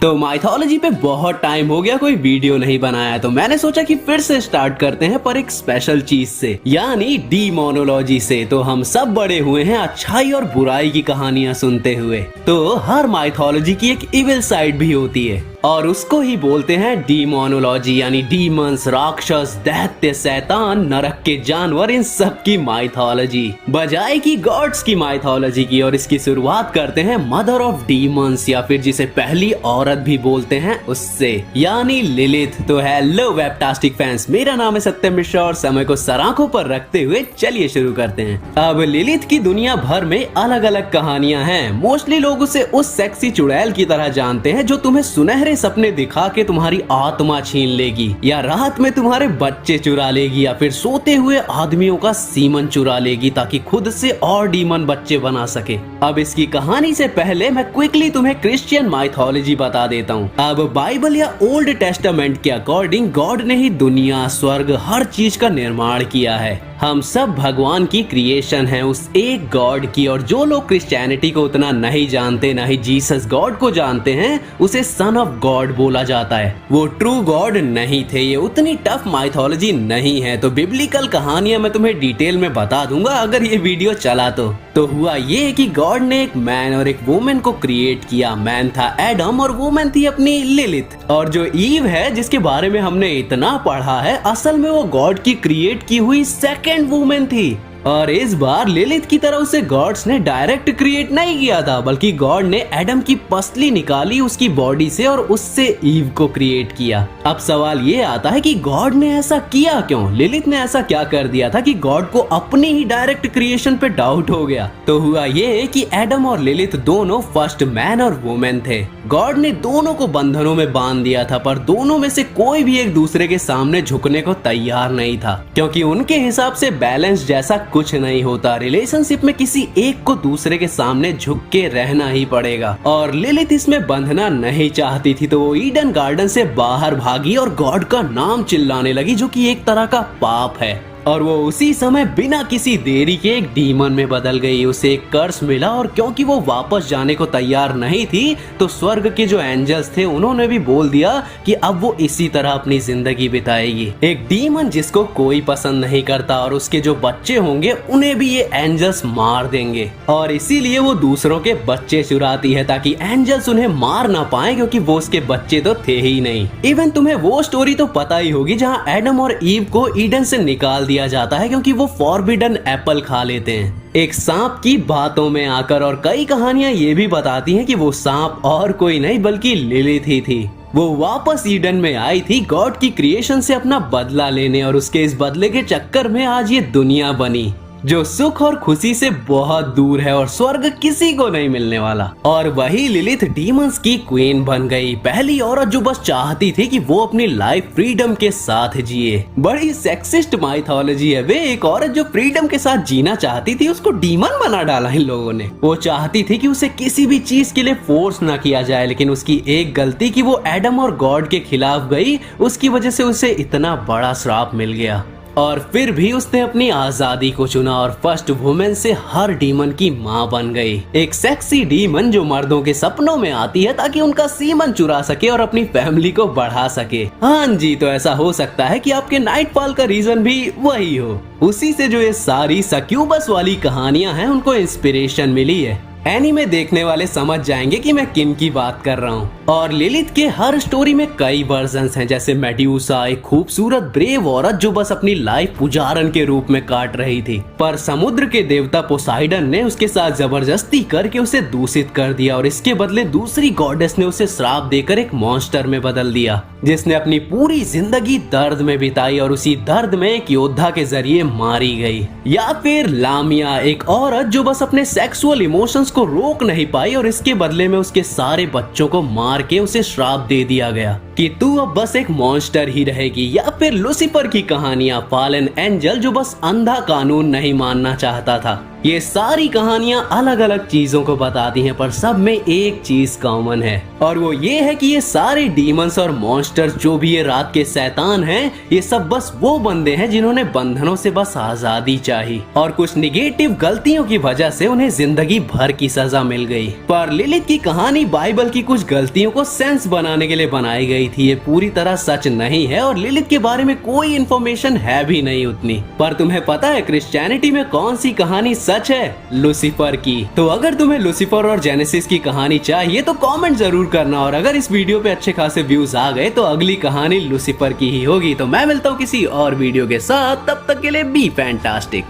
तो माइथोलॉजी पे बहुत टाइम हो गया कोई वीडियो नहीं बनाया, तो मैंने सोचा कि फिर से स्टार्ट करते हैं, पर एक स्पेशल चीज से, यानी डीमोनोलॉजी से। तो हम सब बड़े हुए हैं अच्छाई और बुराई की कहानियां सुनते हुए। तो हर माइथोलॉजी की एक इविल साइड भी होती है और उसको ही बोलते हैं डीमोनोलॉजी, यानी डीमंस, राक्षस, दैत्य, शैतान, नरक के जानवर, इन सब की माइथोलॉजी बजाय की गॉड्स की माइथोलॉजी की। और इसकी शुरुआत करते हैं मदर ऑफ डीमंस, या फिर जिसे पहली औरत भी बोलते हैं उससे, यानी लिलिथ। तो हेलो वेबटास्टिक फैंस, मेरा नाम है सत्यम मिश्रा और समय को सराखों पर रखते हुए चलिए शुरू करते हैं। अब लिलिथ की दुनिया भर में अलग अलग कहानियां हैं। मोस्टली लोग उसे उस सेक्सी चुड़ैल की तरह जानते हैं जो तुम्हें सुनहरे सपने दिखा के तुम्हारी आत्मा छीन लेगी, या रात में तुम्हारे बच्चे चुरा लेगी, या फिर सोते हुए आदमियों का सीमन चुरा लेगी ताकि खुद से और डीमन बच्चे बना सके। अब इसकी कहानी से पहले मैं क्विकली तुम्हें क्रिश्चियन माइथोलॉजी बता देता हूँ। अब बाइबल या ओल्ड टेस्टामेंट के अकॉर्डिंग गॉड ने ही दुनिया, स्वर्ग, हर चीज का निर्माण किया है। हम सब भगवान की क्रिएशन हैं, उस एक गॉड की। और जो लोग क्रिश्चियनिटी को उतना नहीं जानते, ना ही जीसस गॉड को जानते हैं, उसे सन ऑफ गॉड बोला जाता है। वो ट्रू गॉड नहीं थे। ये उतनी टफ माइथोलॉजी नहीं है, तो बिब्लिकल कहानियां मैं तुम्हें डिटेल में बता दूंगा अगर ये वीडियो चला तो हुआ ये कि गॉड ने एक मैन और एक वुमेन को क्रिएट किया। मैन था एडम और वुमेन थी अपनी लिलिथ। और जो ईव है जिसके बारे में हमने इतना पढ़ा है, असल में वो गॉड की क्रिएट की हुई सेकंड वुमेन थी। और इस बार लिलिथ की तरह उसे गॉड्स ने डायरेक्ट क्रिएट नहीं किया था, बल्कि गॉड ने एडम की पसली निकाली उसकी बॉडी से और उससे ईव को क्रिएट किया। अब सवाल ये आता है कि गॉड ने ऐसा किया क्यों? लिलिथ ने ऐसा क्या कर दिया था कि गॉड को अपनी ही डायरेक्ट क्रिएशन पे डाउट हो गया? तो हुआ ये कि एडम और लिलिथ दोनों फर्स्ट मैन और वुमेन थे। गॉड ने दोनों को बंधनों में बांध दिया था, पर दोनों में से कोई भी एक दूसरे के सामने झुकने को तैयार नहीं था, क्योंकि उनके हिसाब से बैलेंस जैसा कुछ नहीं होता। रिलेशनशिप में किसी एक को दूसरे के सामने झुक के रहना ही पड़ेगा। और लिलिथ इसमें बंधना नहीं चाहती थी, तो वो ईडन गार्डन से बाहर भागी और गॉड का नाम चिल्लाने लगी, जो कि एक तरह का पाप है। और वो उसी समय बिना किसी देरी के एक डीमन में बदल गई। उसे एक कर्स मिला, और क्योंकि वो वापस जाने को तैयार नहीं थी, तो स्वर्ग के जो एंजल्स थे उन्होंने भी बोल दिया कि अब वो इसी तरह अपनी जिंदगी बिताएगी। एक डीमन जिसको कोई पसंद नहीं करता और उसके जो बच्चे होंगे उन्हें भी ये एंजल्स मार देंगे। और इसीलिए वो दूसरों के बच्चे चुराती है ताकि एंजल्स उन्हें मार ना पाए, क्योंकि वो उसके बच्चे तो थे ही नहीं। इवन तुम्हें वो स्टोरी तो पता ही होगी जहाँ एडम और ईव को ईडन से निकाल दिया जाता है क्योंकि वो फॉरबिडन एप्पल खा लेते हैं एक सांप की बातों में आकर। और कई कहानियां ये भी बताती हैं कि वो सांप और कोई नहीं बल्कि लिलिथ ही थी। वो वापस ईडन में आई थी गॉड की क्रिएशन से अपना बदला लेने, और उसके इस बदले के चक्कर में आज ये दुनिया बनी जो सुख और खुशी से बहुत दूर है और स्वर्ग किसी को नहीं मिलने वाला। और वही लिलिथ डीमंस की क्वीन बन गई, पहली औरत जो बस चाहती थी कि वो अपनी लाइफ फ्रीडम के साथ जिए। बड़ी सेक्सिस्ट माइथोलॉजी है। वे एक औरत जो फ्रीडम के साथ जीना चाहती थी, उसको डीमन बना डाला इन लोगों ने। वो चाहती थी कि उसे किसी भी चीज के लिए फोर्स ना किया जाए, लेकिन उसकी एक गलती कि वो एडम और गॉड के खिलाफ गई, उसकी वजह से उसे इतना बड़ा श्राप मिल गया। और फिर भी उसने अपनी आजादी को चुना और फर्स्ट वुमेन से हर डीमन की माँ बन गई। एक सेक्सी डीमन जो मर्दों के सपनों में आती है ताकि उनका सीमन चुरा सके और अपनी फैमिली को बढ़ा सके। हाँ जी, तो ऐसा हो सकता है कि आपके नाइटफॉल का रीजन भी वही हो। उसी से जो ये सारी सक्यूबस वाली कहानियां हैं उनको इंस्पिरेशन मिली है। एनीमे देखने वाले समझ जाएंगे कि मैं किन की बात कर रहा हूँ। और लिलिथ के हर स्टोरी में कई वर्जन्स हैं, जैसे मेड्यूसा, एक खूबसूरत ब्रेव औरत जो बस अपनी लाइफ पुजारन के रूप में काट रही थी, पर समुद्र के देवता पोसाइडन ने उसके साथ जबरदस्ती करके उसे दूषित कर दिया, और इसके बदले दूसरी गॉडेस ने उसे श्राप देकर एक मॉन्स्टर में बदल दिया, जिसने अपनी पूरी जिंदगी दर्द में बिताई और उसी दर्द में एक योद्धा के जरिए मारी गई। या फिर लामिया, एक औरत जो बस अपने सेक्सुअल इमोशंस को रोक नहीं पाई और इसके बदले में उसके सारे बच्चों को मार के उसे श्राप दे दिया गया कि तू अब बस एक मॉन्स्टर ही रहेगी, या फिर लूसीफर की कहानियां फॉलन एंजल जो बस अंधा कानून नहीं मानना चाहता था। ये सारी कहानियां अलग अलग चीजों को बताती हैं, पर सब में एक चीज कॉमन है, और वो ये है कि ये सारे डीमंस और मॉन्स्टर्स जो भी ये रात के शैतान हैं, ये सब बस वो बंदे हैं जिन्होंने बंधनों से बस आजादी चाही और कुछ निगेटिव गलतियों की वजह से उन्हें जिंदगी भर की सजा मिल गई। पर लिलिथ की कहानी बाइबल की कुछ गलतियों को सेंस बनाने के लिए बनाई गई थी। ये पूरी तरह सच नहीं है और लिलिथ के बारे में कोई इन्फॉर्मेशन है भी नहीं उतनी। पर तुम्हें पता है क्रिश्चियनिटी में कौन सी कहानी सच है? लूसीफर की। तो अगर तुम्हें लूसीफर और जेनेसिस की कहानी चाहिए तो कमेंट जरूर करना, और अगर इस वीडियो पे अच्छे खासे व्यूज आ गए तो अगली कहानी लूसीफर की ही होगी। तो मैं मिलता हूँ किसी और वीडियो के साथ, तब तक के लिए बी फैंटास्टिक।